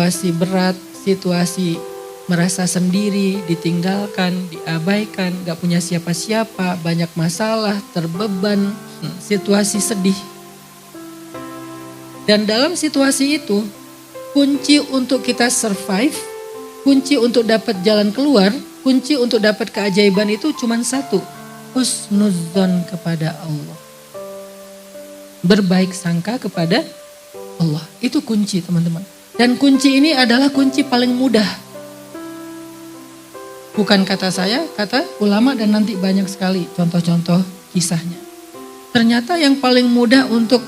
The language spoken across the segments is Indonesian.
situasi berat, situasi merasa sendiri, ditinggalkan, diabaikan, gak punya siapa-siapa, banyak masalah, terbeban, situasi sedih. Dan dalam situasi itu, kunci untuk kita survive, kunci untuk dapat jalan keluar, kunci untuk dapat keajaiban itu cuma satu, husnudzon kepada Allah. Berbaik sangka kepada Allah, itu kunci teman-teman. Dan kunci ini adalah kunci paling mudah. Bukan kata saya, kata ulama dan nanti banyak sekali contoh-contoh kisahnya. Ternyata yang paling mudah untuk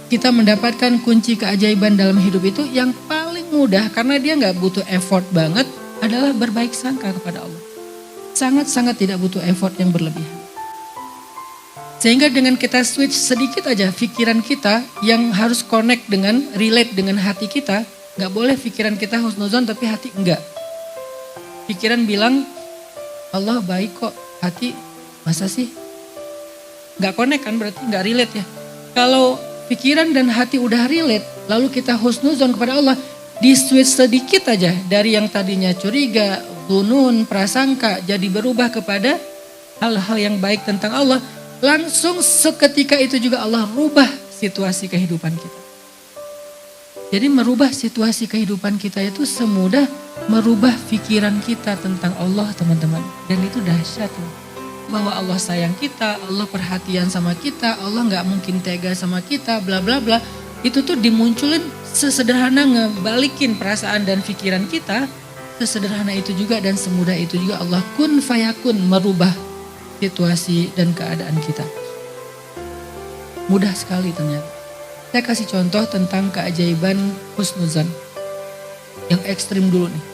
kita mendapatkan kunci keajaiban dalam hidup itu, yang paling mudah karena dia gak butuh effort banget adalah berbaik sangka kepada Allah. Sangat-sangat tidak butuh effort yang berlebihan. Sehingga dengan kita switch sedikit aja pikiran kita yang harus connect dengan, relate dengan hati kita. Gak boleh pikiran kita husnuzon tapi hati enggak. Pikiran bilang Allah baik kok, hati masa sih? Gak connect kan, berarti gak relate ya. Kalau pikiran dan hati udah relate, lalu kita husnuzon kepada Allah, di switch sedikit aja dari yang tadinya curiga, dunun, prasangka, jadi berubah kepada hal-hal yang baik tentang Allah. Langsung seketika itu juga Allah rubah situasi kehidupan kita. Jadi merubah situasi kehidupan kita itu semudah merubah pikiran kita tentang Allah teman-teman. Dan itu dahsyat loh. Bahwa Allah sayang kita, Allah perhatian sama kita, Allah gak mungkin tega sama kita, bla bla bla. Itu tuh dimunculin sesederhana ngebalikin perasaan dan pikiran kita. Sesederhana itu juga dan semudah itu juga Allah kun fayakun merubah situasi dan keadaan kita. Mudah sekali ternyata. Saya kasih contoh tentang keajaiban husnuzan. Yang ekstrim dulu nih.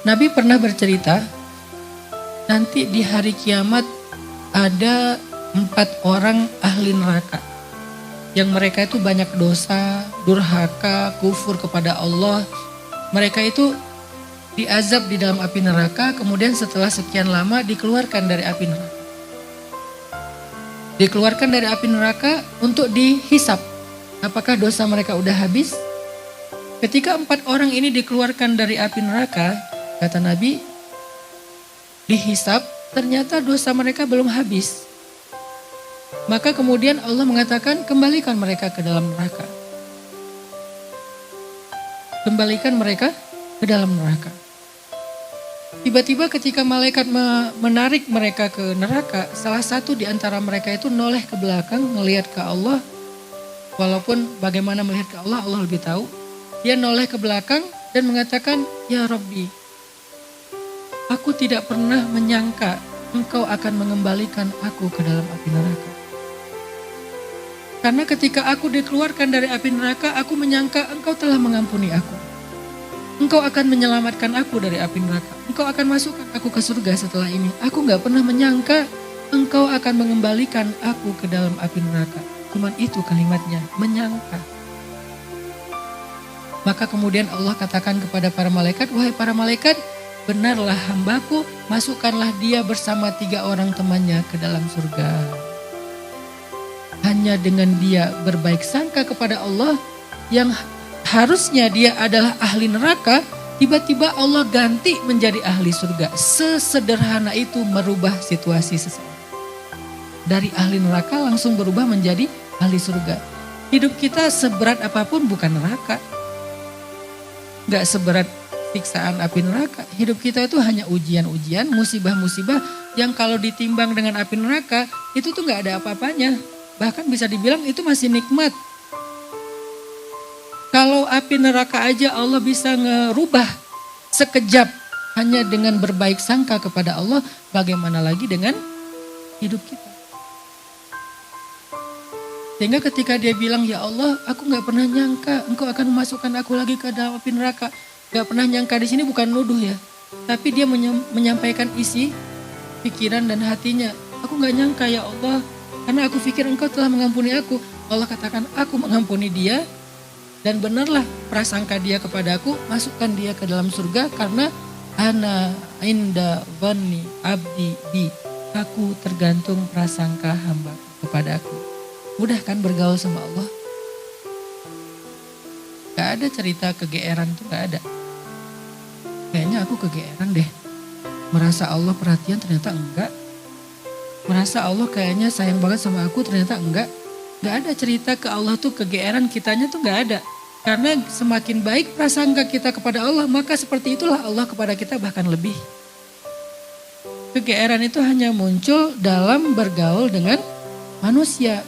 Nabi pernah bercerita, nanti di hari kiamat ada 4 orang ahli neraka. Yang mereka itu banyak dosa, durhaka, kufur kepada Allah. Mereka itu diazab di dalam api neraka, kemudian setelah sekian lama dikeluarkan dari api neraka. Dikeluarkan dari api neraka untuk dihisap. Apakah dosa mereka udah habis? Ketika 4 orang ini dikeluarkan dari api neraka, kata Nabi, dihisap, ternyata dosa mereka belum habis. Maka kemudian Allah mengatakan, kembalikan mereka ke dalam neraka. Kembalikan mereka ke dalam neraka. Tiba-tiba ketika malaikat menarik mereka ke neraka, salah satu di antara mereka itu noleh ke belakang, ngelihat ke Allah. Walaupun bagaimana melihat ke Allah, Allah lebih tahu. Dia noleh ke belakang dan mengatakan, Ya Rabbi, aku tidak pernah menyangka Engkau akan mengembalikan aku ke dalam api neraka. Karena ketika aku dikeluarkan dari api neraka, aku menyangka Engkau telah mengampuni aku. Engkau akan menyelamatkan aku dari api neraka. Engkau akan masukkan aku ke surga setelah ini. Aku gak pernah menyangka Engkau akan mengembalikan aku ke dalam api neraka. Cuman itu kalimatnya, menyangka. Maka kemudian Allah katakan kepada para malaikat, wahai para malaikat, benarlah hambaku, masukkanlah dia bersama 3 orang temannya ke dalam surga. Hanya dengan dia berbaik sangka kepada Allah, yang harusnya dia adalah ahli neraka, tiba-tiba Allah ganti menjadi ahli surga. Sesederhana itu merubah situasi seseorang. Dari ahli neraka langsung berubah menjadi ahli surga. Hidup kita seberat apapun bukan neraka. Gak seberat siksaan api neraka. Hidup kita itu hanya ujian-ujian, musibah-musibah yang kalau ditimbang dengan api neraka itu tuh gak ada apa-apanya. Bahkan bisa dibilang itu masih nikmat. Kalau api neraka aja Allah bisa ngerubah sekejap hanya dengan berbaik sangka kepada Allah, bagaimana lagi dengan hidup kita. Sehingga ketika dia bilang, ya Allah, aku gak pernah nyangka Engkau akan memasukkan aku lagi ke dalam api neraka. Gak pernah nyangka di sini bukan nuduh ya, tapi dia menyampaikan isi pikiran dan hatinya. Aku gak nyangka ya Allah, karena aku pikir Engkau telah mengampuni aku. Allah katakan, aku mengampuni dia. Dan benarlah prasangka dia kepada aku, masukkan dia ke dalam surga karena ana inda dhanni abdi bi. Aku tergantung prasangka hamba kepada aku. Mudah kan bergaul sama Allah? Gak Gak ada cerita kegeeran tuh gak ada. Kayaknya aku kegeeran deh. Merasa Allah perhatian ternyata enggak. Merasa Allah kayaknya sayang banget sama aku ternyata enggak. Gak ada cerita ke Allah tuh kegeeran kitanya tuh gak ada. Karena semakin baik prasangka kita kepada Allah, maka seperti itulah Allah kepada kita bahkan lebih. Kegeeran itu hanya muncul dalam bergaul dengan manusia.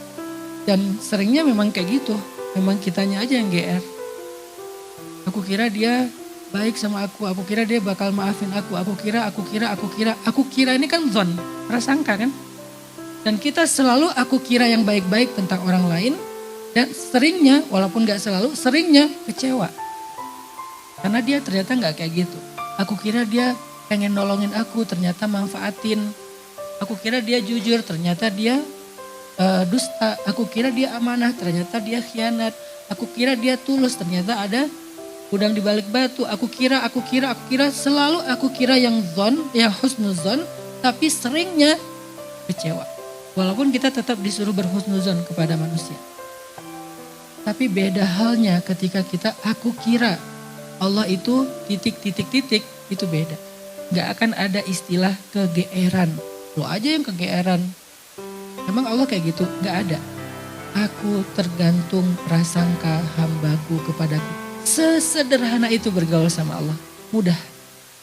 Dan seringnya memang kayak gitu. Memang kitanya aja yang GR. Aku kira dia baik sama aku kira dia bakal maafin aku kira ini kan zon, prasangka kan. Dan kita selalu aku kira yang baik-baik tentang orang lain. Dan seringnya, walaupun gak selalu, seringnya kecewa. Karena dia ternyata gak kayak gitu. Aku kira dia pengen nolongin aku, ternyata manfaatin. Aku kira dia jujur, ternyata dia dusta. Aku kira dia amanah, ternyata dia khianat. Aku kira dia tulus, ternyata ada udang di balik batu. Aku kira, selalu aku kira yang husnuzon, tapi seringnya kecewa. Walaupun kita tetap disuruh berhusnuzon kepada manusia. Tapi beda halnya ketika kita aku kira Allah itu titik, itu beda. Gak akan ada istilah kegeeran. Lo aja yang kegeeran. Emang Allah kayak gitu? Gak ada. Aku tergantung prasangka hambaku kepadaku. Sesederhana itu bergaul sama Allah. Mudah.